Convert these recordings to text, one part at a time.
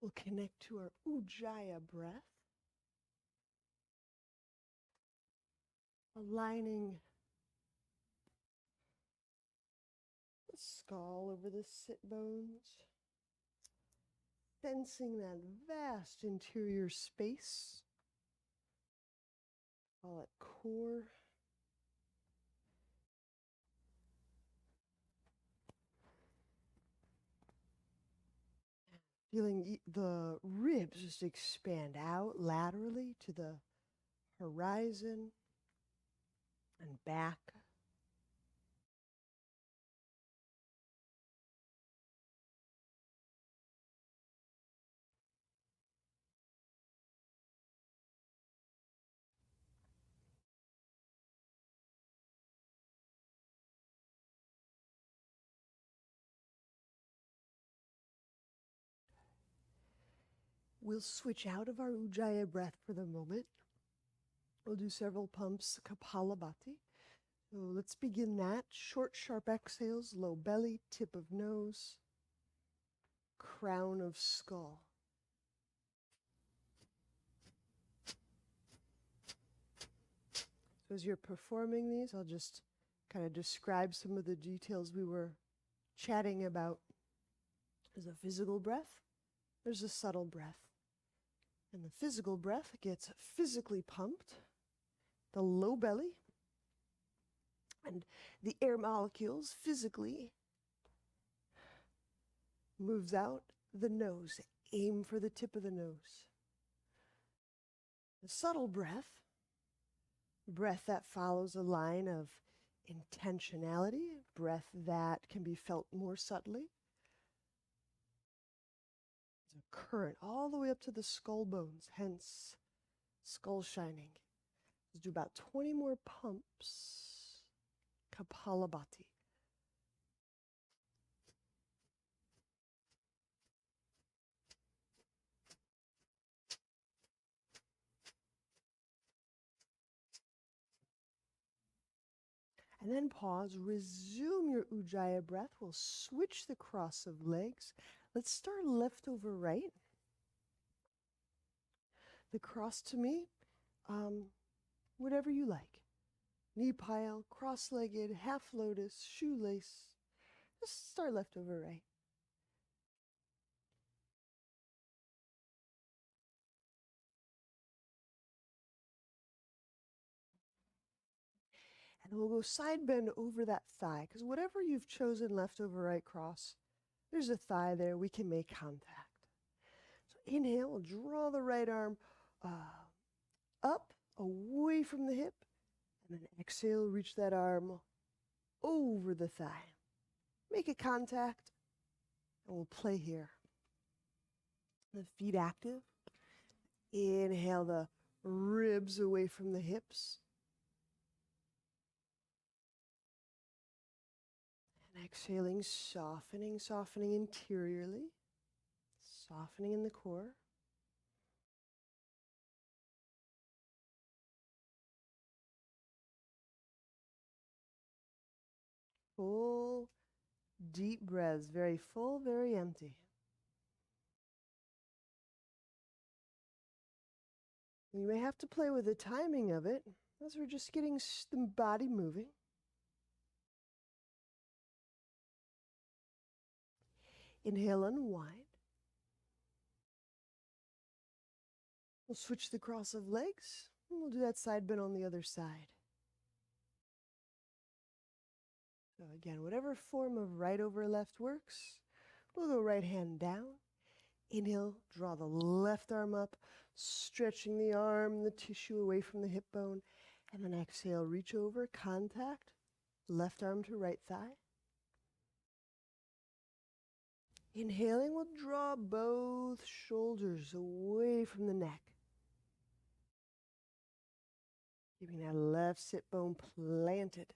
We'll connect to our Ujjayi breath, aligning the skull over the sit bones, sensing that vast interior space. Call it core. Feeling the ribs just expand out laterally to the horizon and back. We'll switch out of our Ujjayi breath for the moment. We'll do several pumps, Kapalabhati. So let's begin that. Short, sharp exhales, low belly, tip of nose, crown of skull. So as you're performing these, I'll just kind of describe some of the details we were chatting about. There's a physical breath, there's a subtle breath. And the physical breath gets physically pumped, the low belly, and the air molecules physically moves out the nose. Aim for the tip of the nose. The subtle breath that follows a line of intentionality, breath that can be felt more subtly. It's a current all the way up to the skull bones, hence skull shining. Let's do about 20 more pumps. Kapalabhati. And then pause, resume your Ujjayi breath. We'll switch the cross of legs. Let's start left over right. The cross to me, whatever you like. Knee pile, cross-legged, half lotus, shoelace. Just start left over right. And we'll go side bend over that thigh, because whatever you've chosen left over right cross, there's a thigh there, we can make contact. So inhale, we'll draw the right arm up, away from the hip, and then exhale, reach that arm over the thigh. Make a contact, and we'll play here. The feet active. Inhale the ribs away from the hips. And exhaling, softening interiorly, softening in the core. Full, deep breaths, very full, very empty. You may have to play with the timing of it as we're just getting the body moving. Inhale, unwind. We'll switch the cross of legs, and we'll do that side bend on the other side. So again, whatever form of right over left works, we'll go right hand down. Inhale, draw the left arm up, stretching the arm, the tissue away from the hip bone. And then exhale, reach over, contact, left arm to right thigh. Inhaling, we'll draw both shoulders away from the neck. Keeping that left sit bone planted.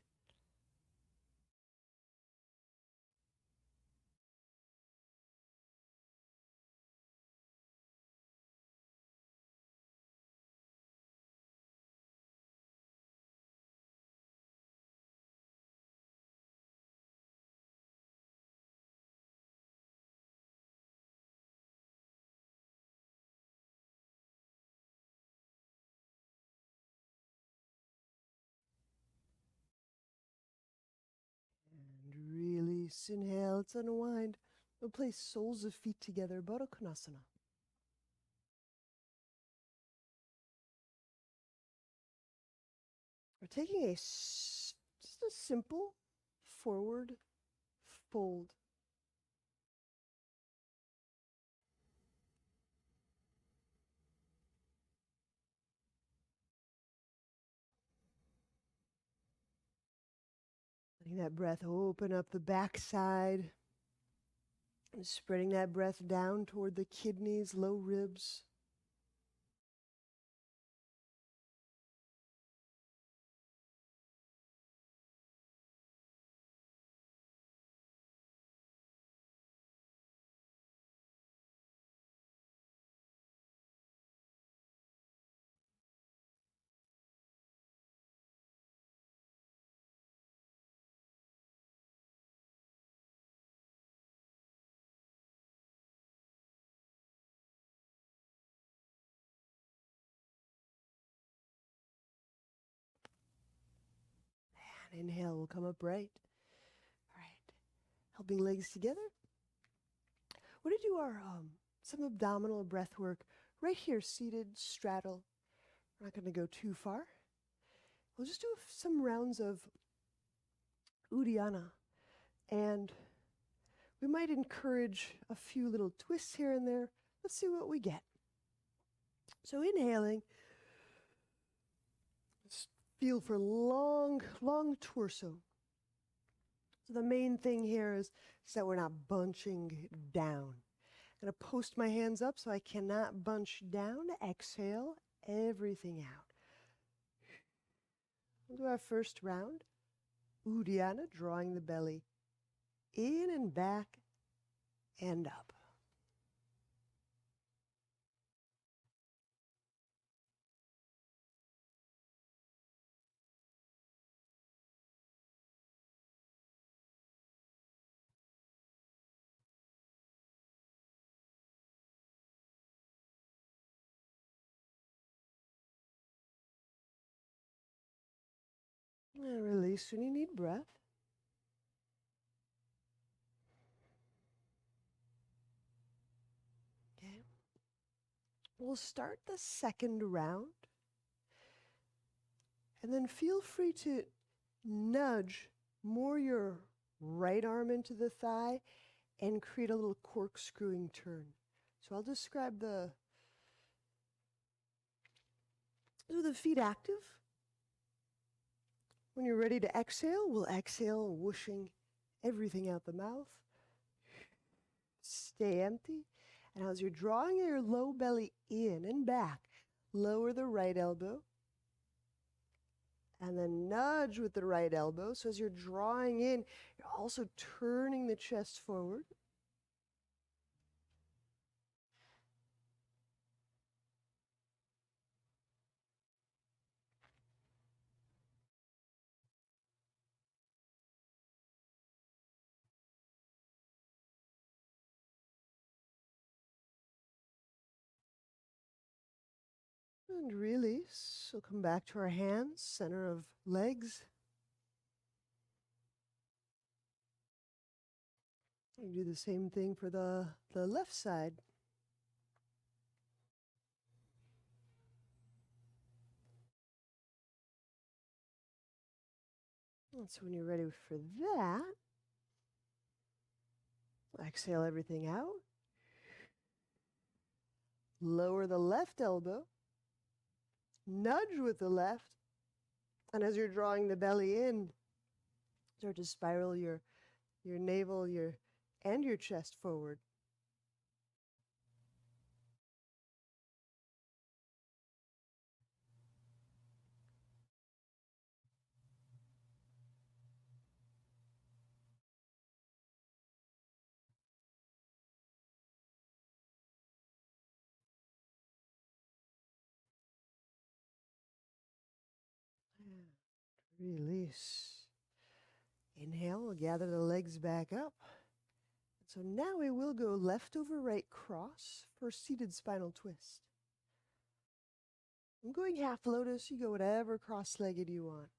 Nice. Inhale. Let's unwind. We'll place soles of feet together. Baddha Konasana. We're taking just a simple forward fold. Letting that breath open up the backside. And spreading that breath down toward the kidneys, low ribs. And inhale, we'll come upright. All right. Helping legs together. We're going to do our some abdominal breath work right here, seated, straddle. We're not going to go too far. We'll just do some rounds of Uddiyana. And we might encourage a few little twists here and there. Let's see what we get. So inhaling, feel for long, long torso. So the main thing here is that we're not bunching down. I'm going to post my hands up so I cannot bunch down. Exhale everything out. We'll do our first round. Uddiyana, drawing the belly in and back and up. And release when you need breath. Okay. We'll start the second round. And then feel free to nudge more your right arm into the thigh and create a little corkscrewing turn. So I'll describe the feet active. When you're ready to exhale, we'll exhale, whooshing everything out the mouth. Stay empty. And as you're drawing your low belly in and back, lower the right elbow. And then nudge with the right elbow. So as you're drawing in, you're also turning the chest forward. And release. We'll come back to our hands, center of legs. You do the same thing for the left side. And so when you're ready for that, exhale everything out. Lower the left elbow. Nudge with the left. And as you're drawing the belly in, start to spiral your navel and your chest forward. Release. Inhale, we'll gather the legs back up. So now we will go left over right cross for seated spinal twist. I'm going half lotus. You go whatever cross-legged you want.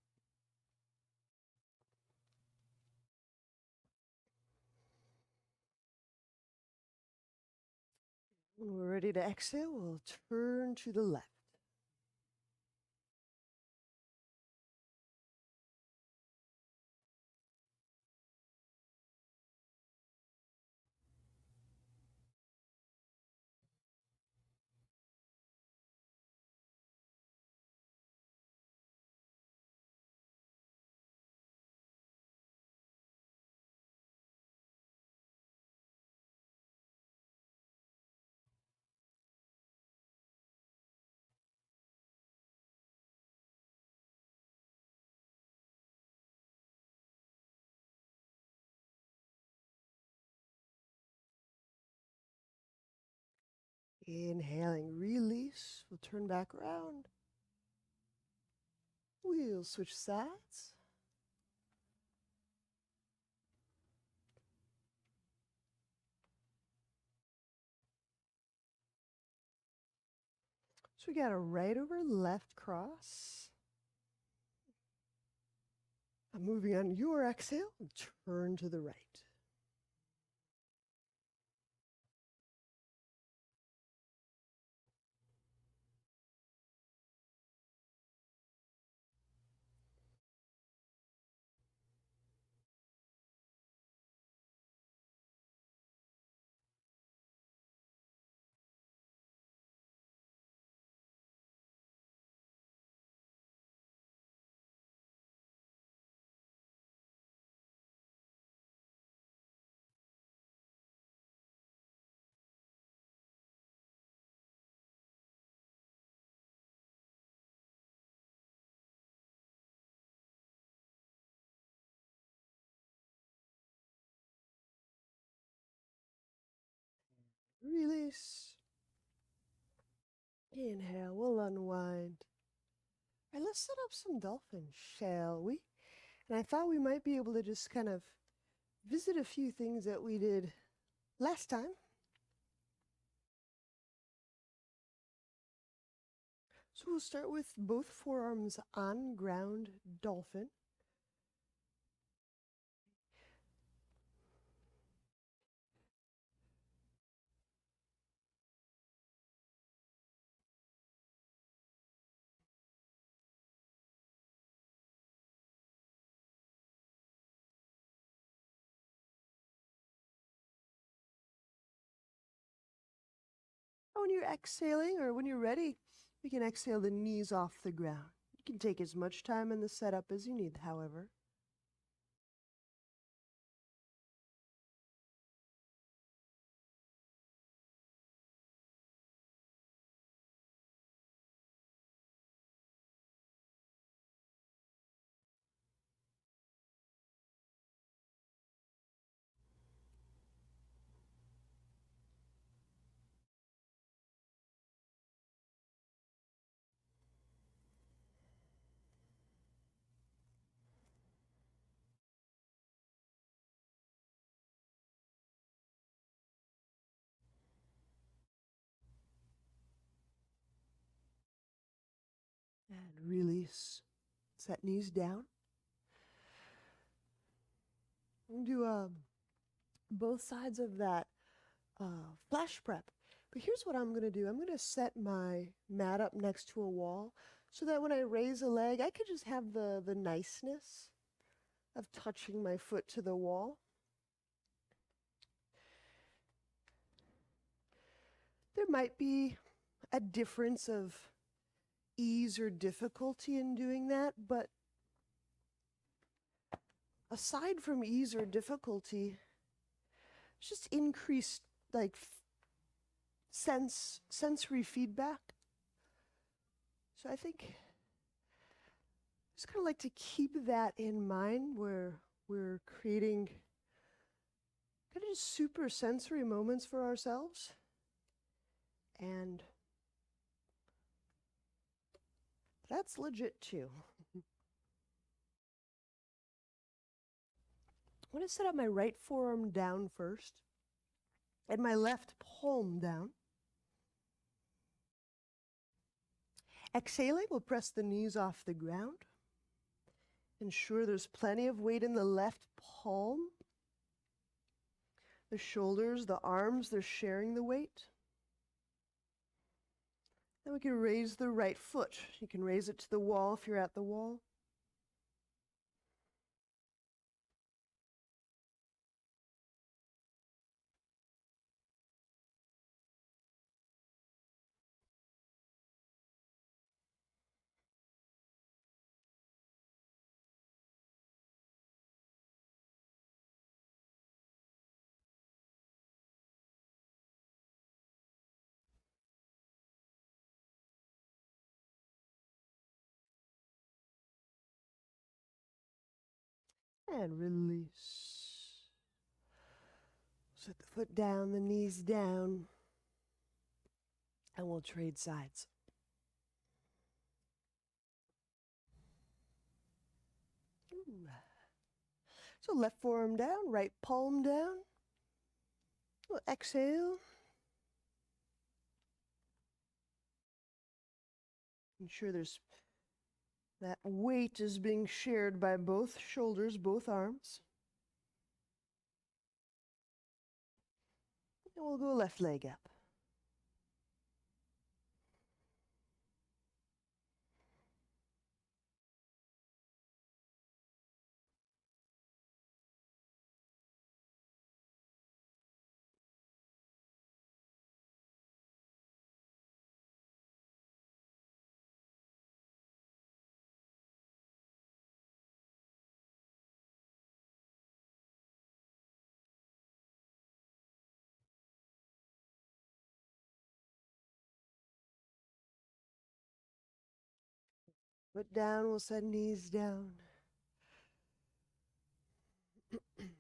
When we're ready to exhale, we'll turn to the left. Inhaling, release. We'll turn back around. We'll switch sides. So we got a right over left cross. I'm moving on your exhale, and turn to the right. Release. Inhale, we'll unwind. All right, let's set up some dolphins, shall we? And I thought we might be able to just kind of visit a few things that we did last time. So we'll start with both forearms on ground, dolphin. When you're exhaling or when you're ready, you can exhale the knees off the ground. You can take as much time in the setup as you need, however. And release. Set knees down. And do both sides of that flash prep. But here's what I'm going to do. I'm going to set my mat up next to a wall so that when I raise a leg, I could just have the niceness of touching my foot to the wall. There might be a difference of ease or difficulty in doing that, but aside from ease or difficulty, it's just increased like sensory feedback. So I think I just kind of like to keep that in mind where we're creating kind of just super sensory moments for ourselves. And that's legit too. I want to set up my right forearm down first and my left palm down. Exhaling, we'll press the knees off the ground. Ensure there's plenty of weight in the left palm. The shoulders, the arms, they're sharing the weight. Then we can raise the right foot. You can raise it to the wall if you're at the wall. And release. Set the foot down, the knees down, and we'll trade sides. Ooh. So left forearm down, right palm down. We'll exhale. Ensure that weight is being shared by both shoulders, both arms. And we'll go left leg up. Foot down, we'll set knees down. Okay.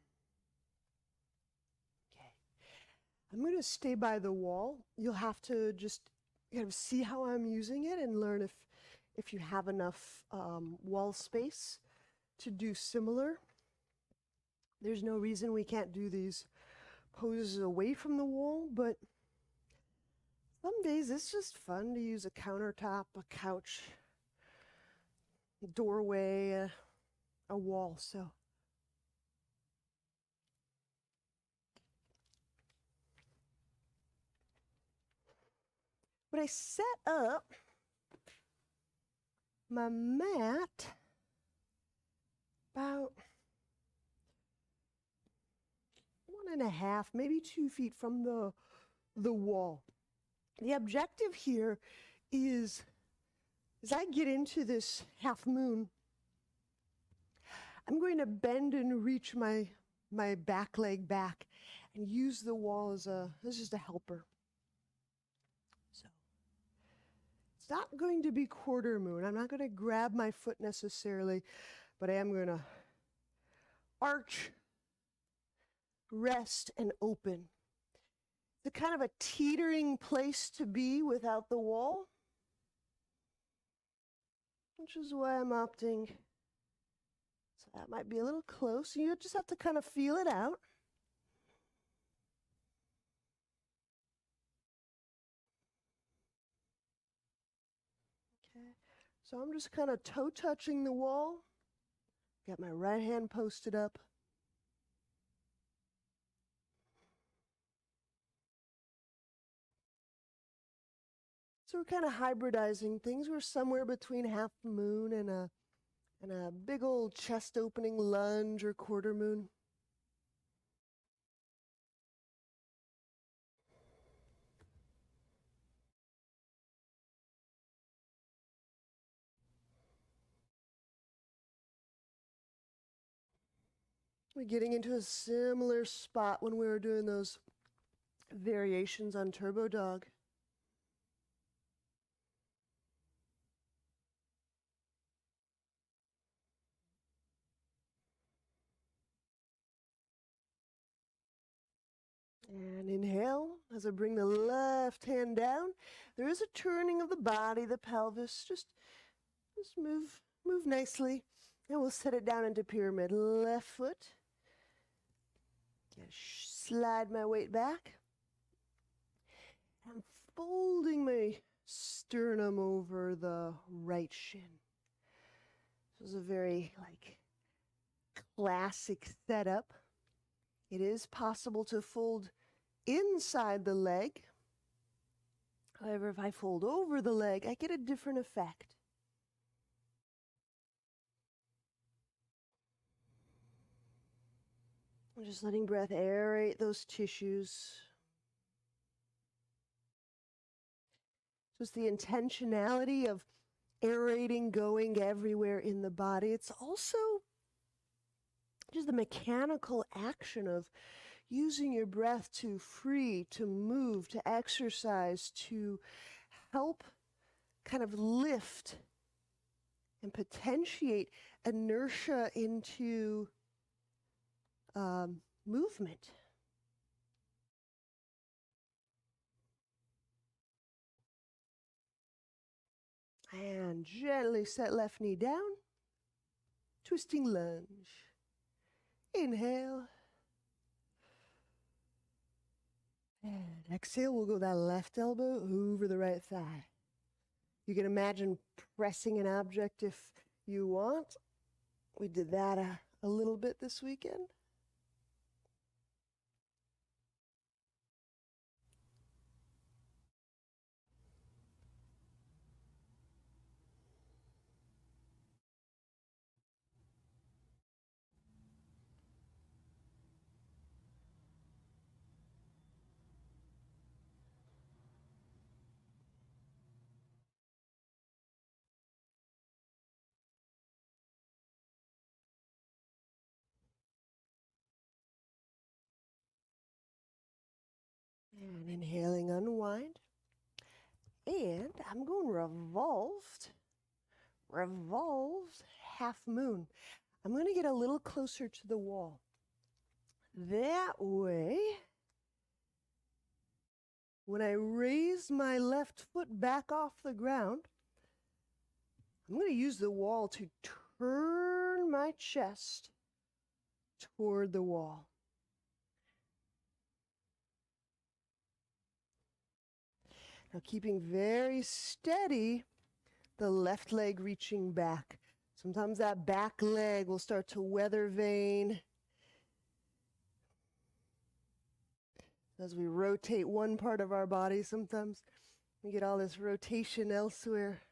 I'm going to stay by the wall. You'll have to just kind of see how I'm using it and learn if you have enough wall space to do similar. There's no reason we can't do these poses away from the wall, but some days it's just fun to use a countertop, a couch, a doorway, a wall. So when I set up my mat about 1.5, maybe 2 feet from the wall. The objective here is, as I get into this half moon, I'm going to bend and reach my back leg back and use the wall as just a helper. So it's not going to be quarter moon. I'm not going to grab my foot necessarily, but I am going to arch, rest, and open. It's a kind of a teetering place to be without the wall, which is why I'm opting. So that might be a little close. You just have to kind of feel it out. Okay, so I'm just kind of toe touching the wall. Got my right hand posted up. So we're kind of hybridizing things. We're somewhere between half moon and a big old chest opening lunge or quarter moon. We're getting into a similar spot when we were doing those variations on Turbo Dog. And inhale, as I bring the left hand down. There is a turning of the body, the pelvis. Just move nicely. And we'll set it down into pyramid. Left foot. Slide my weight back. I'm folding my sternum over the right shin. This is a very classic setup. It is possible to fold inside the leg. However, if I fold over the leg, I get a different effect. I'm just letting breath aerate those tissues. Just the intentionality of aerating, going everywhere in the body. It's also just the mechanical action of using your breath to free, to move, to exercise, to help kind of lift and potentiate inertia into movement. And gently set left knee down. Twisting lunge. Inhale. And exhale, we'll go that left elbow over the right thigh. You can imagine pressing an object if you want. We did that a little bit this weekend. And inhaling, unwind. And I'm going revolved, half moon. I'm going to get a little closer to the wall. That way, when I raise my left foot back off the ground, I'm going to use the wall to turn my chest toward the wall. Now, keeping very steady, the left leg reaching back. Sometimes that back leg will start to weather vein as we rotate one part of our body. Sometimes we get all this rotation elsewhere.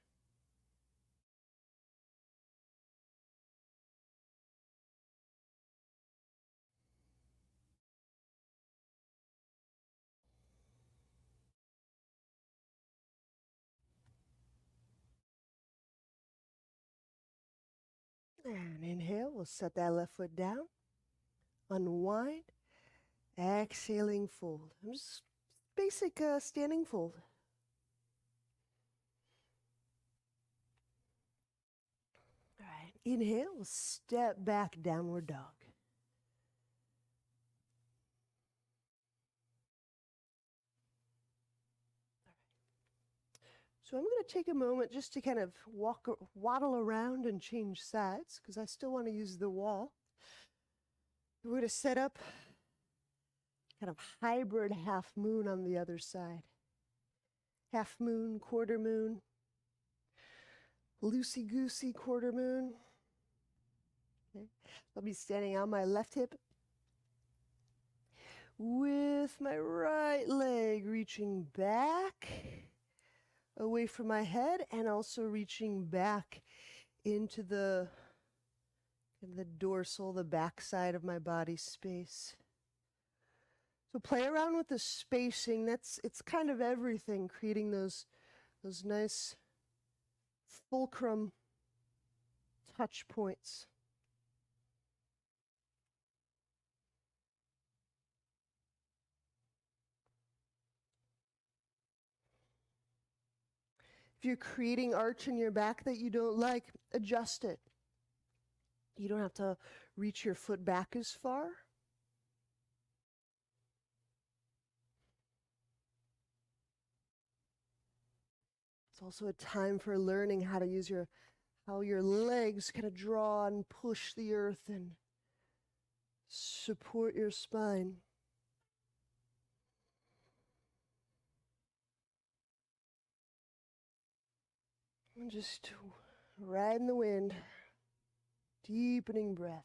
And inhale, we'll set that left foot down, unwind, exhaling, fold. Just basic standing fold. All right, inhale, we'll step back, downward dog. So I'm going to take a moment just to kind of waddle around and change sides because I still want to use the wall. We're going to set up kind of hybrid half moon on the other side. Half moon, quarter moon, loosey-goosey quarter moon. Okay. I'll be standing on my left hip with my right leg reaching back away from my head and also reaching back into the dorsal, the back side of my body space. So play around with the spacing. It's kind of everything, creating those nice fulcrum touch points. If you're creating arch in your back that you don't like, adjust it. You don't have to reach your foot back as far. It's also a time for learning how to use how your legs kind of draw and push the earth and support your spine. And just riding the wind, deepening breath.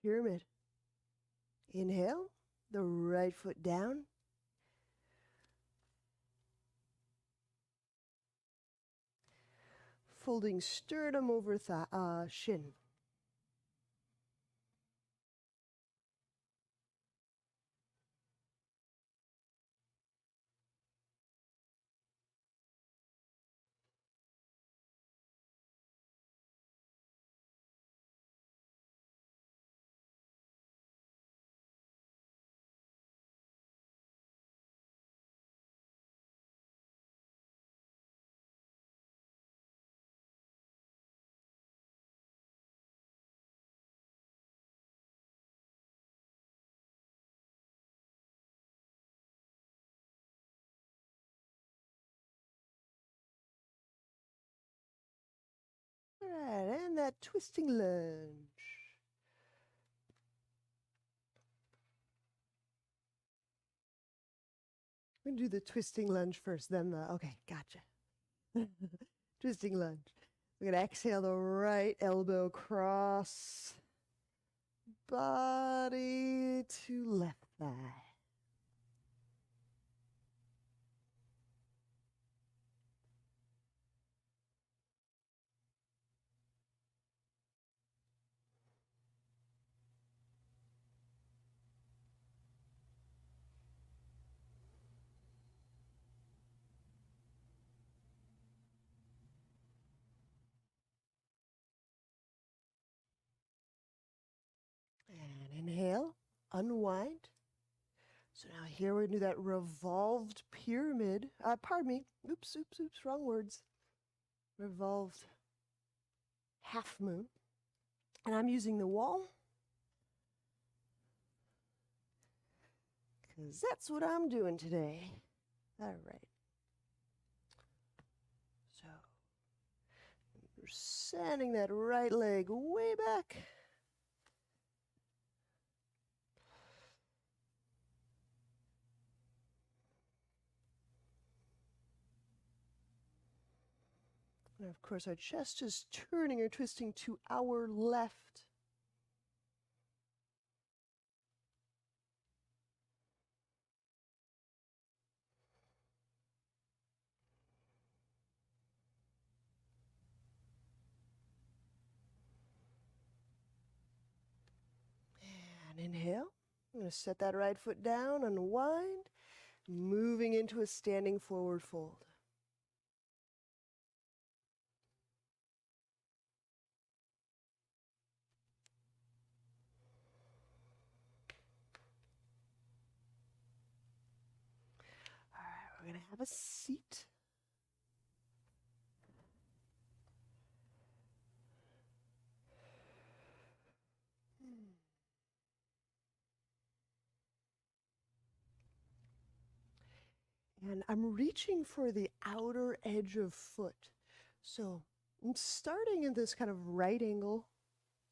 pyramid. Inhale, the right foot down. Folding sternum over shin. All right, and that twisting lunge. We're gonna do the twisting lunge first, then okay, gotcha. Twisting lunge. We're gonna exhale the right elbow cross, body to left thigh. And inhale, unwind. So now here we're gonna do that revolved pyramid. Pardon me. Oops, wrong words. Revolved half moon. And I'm using the wall because that's what I'm doing today. All right. So we're sending that right leg way back. And of course, our chest is turning or twisting to our left. And inhale. I'm going to set that right foot down, unwind, moving into a standing forward fold. All right, we're going to have a seat. And I'm reaching for the outer edge of foot. So I'm starting in this kind of right angle,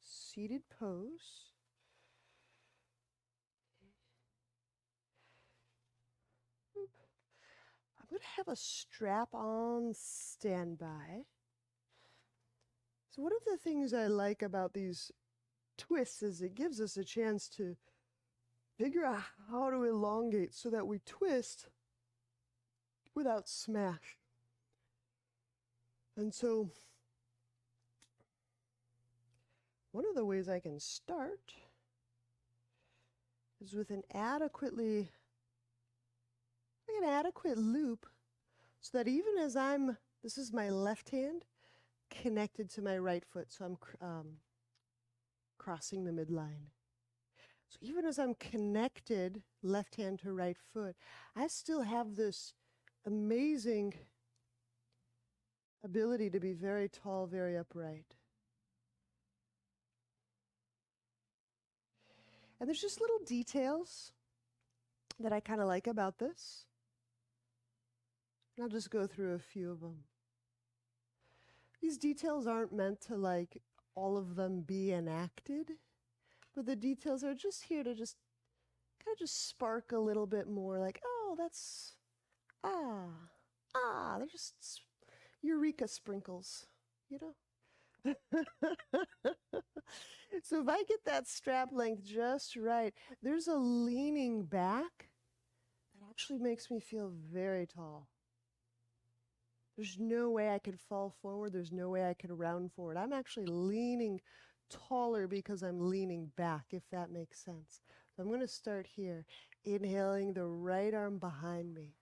seated pose. I'm going to have a strap on standby. So one of the things I like about these twists is it gives us a chance to figure out how to elongate so that we twist without smash. And so one of the ways I can start is with an adequate loop so that even as this is my left hand connected to my right foot, so I'm crossing the midline. So even as I'm connected left hand to right foot, I still have this amazing ability to be very tall, very upright. And there's just little details that I kind of like about this. And I'll just go through a few of them. These details aren't meant to like all of them be enacted, but the details are just here to just kind of just spark a little bit more like, oh, that's, they're just eureka sprinkles, you know? So if I get that strap length just right, there's a leaning back that actually makes me feel very tall. There's no way I could fall forward. There's no way I could round forward. I'm actually leaning taller because I'm leaning back, if that makes sense. So I'm going to start here, inhaling the right arm behind me.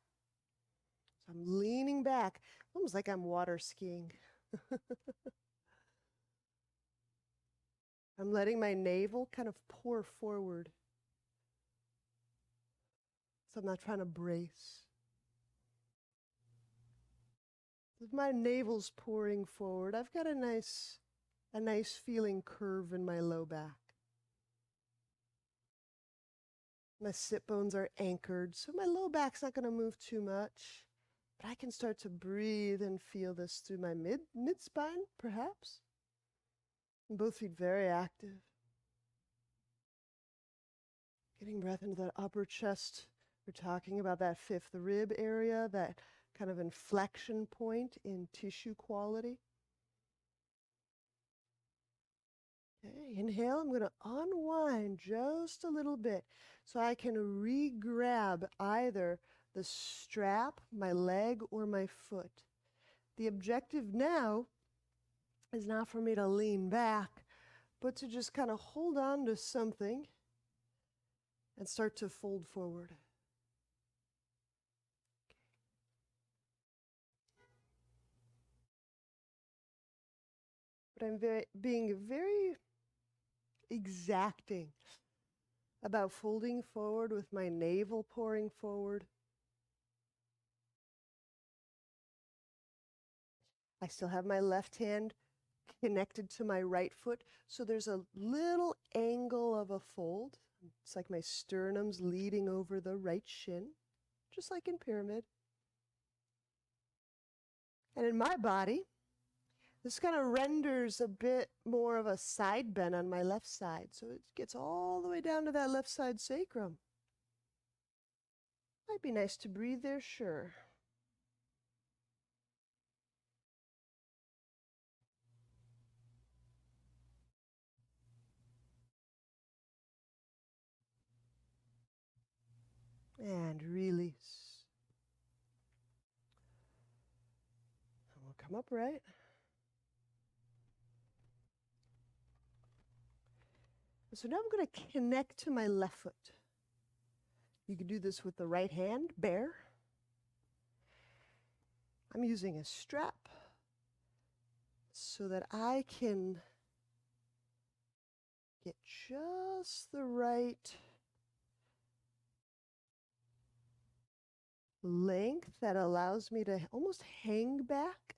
So I'm leaning back, almost like I'm water skiing. I'm letting my navel kind of pour forward. So I'm not trying to brace. If my navel's pouring forward, I've got a nice feeling curve in my low back. My sit bones are anchored, so my low back's not going to move too much. But I can start to breathe and feel this through my mid-spine, perhaps. And both feet very active. Getting breath into that upper chest. We're talking about that fifth rib area, that kind of inflection point in tissue quality. Okay, inhale, I'm going to unwind just a little bit so I can re-grab either the strap, my leg, or my foot. The objective now is not for me to lean back, but to just kind of hold on to something and start to fold forward. But I'm being very exacting about folding forward with my navel pouring forward. I still have my left hand connected to my right foot, so there's a little angle of a fold. It's like my sternum's leading over the right shin, just like in pyramid. And in my body, this kind of renders a bit more of a side bend on my left side, so it gets all the way down to that left side sacrum. Might be nice to breathe there, sure. And release. And we'll come upright. So now I'm going to connect to my left foot. You can do this with the right hand, bare. I'm using a strap so that I can get just the right length that allows me to almost hang back.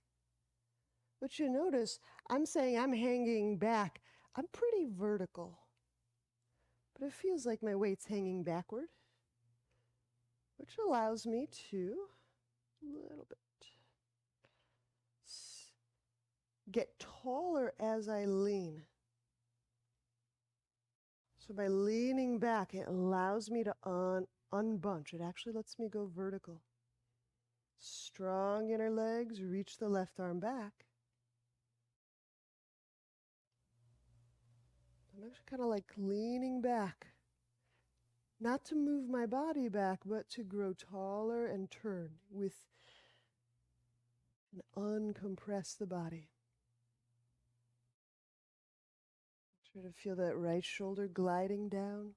But you notice, I'm saying I'm hanging back. I'm pretty vertical. But it feels like my weight's hanging backward, which allows me to, a little bit, get taller as I lean. So by leaning back, it allows me to unbunch. It actually lets me go vertical. Strong inner legs, reach the left arm back. I'm actually kind of like leaning back. Not to move my body back, but to grow taller and turn with and uncompress the body. Try to feel that right shoulder gliding down.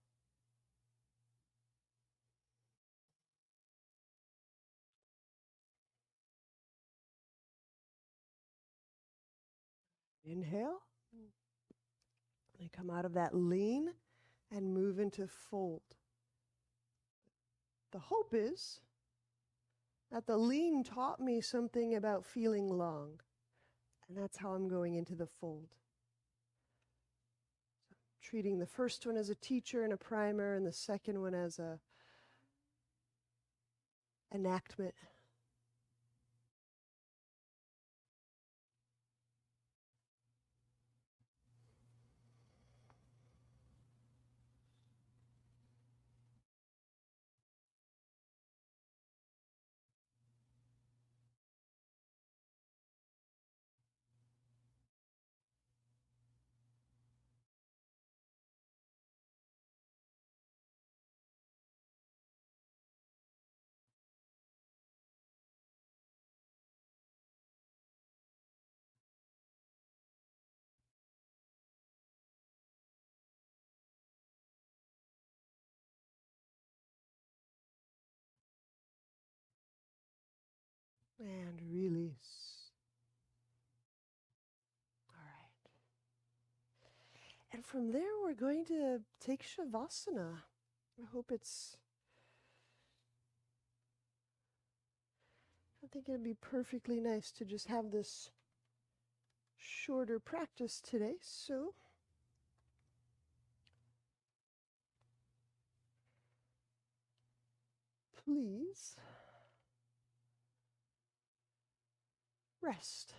Inhale. I come out of that lean and move into fold. The hope is that the lean taught me something about feeling long, and that's how I'm going into the fold. So treating the first one as a teacher and a primer, and the second one as a enactment. And release. All right. And from there, we're going to take Shavasana. I think it'd be perfectly nice to just have this shorter practice today. So please rest.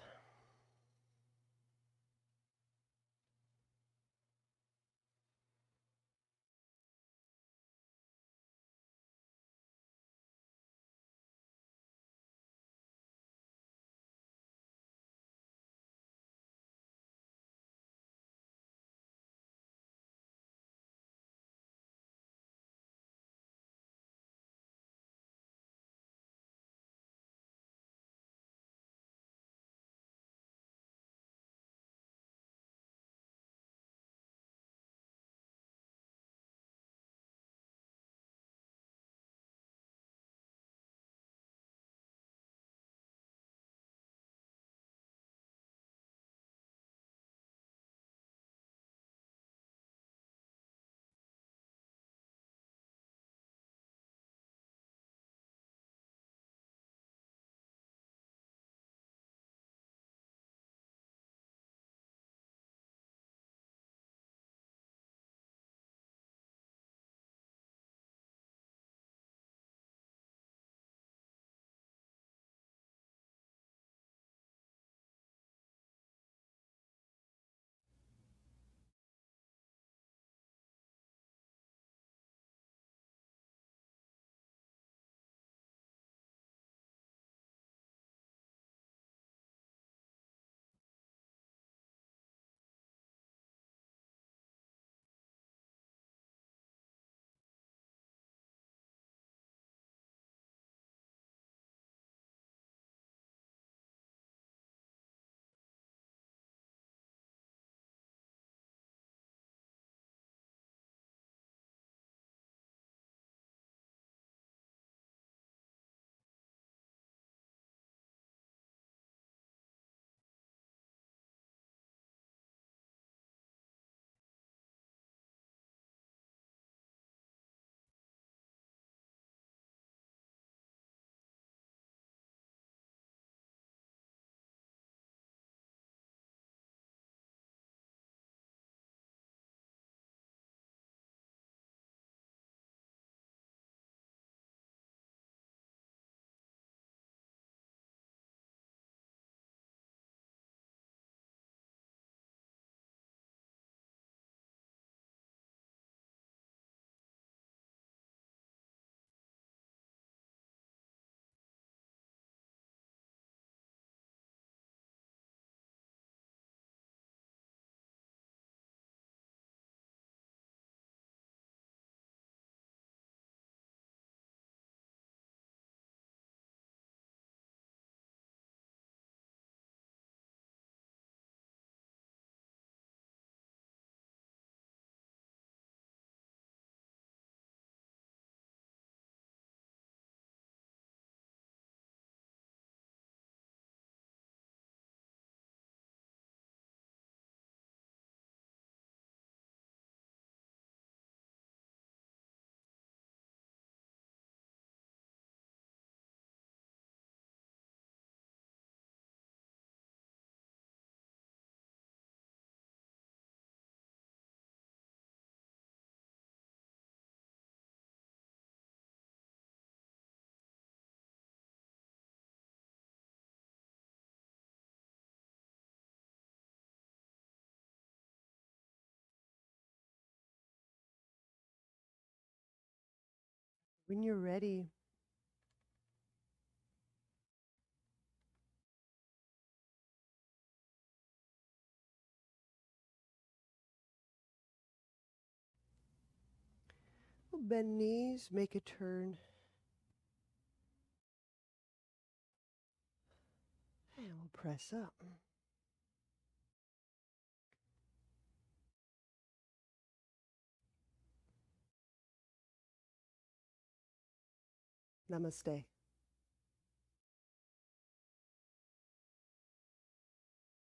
When you're ready, we'll bend knees, make a turn, and we'll press up. Namaste.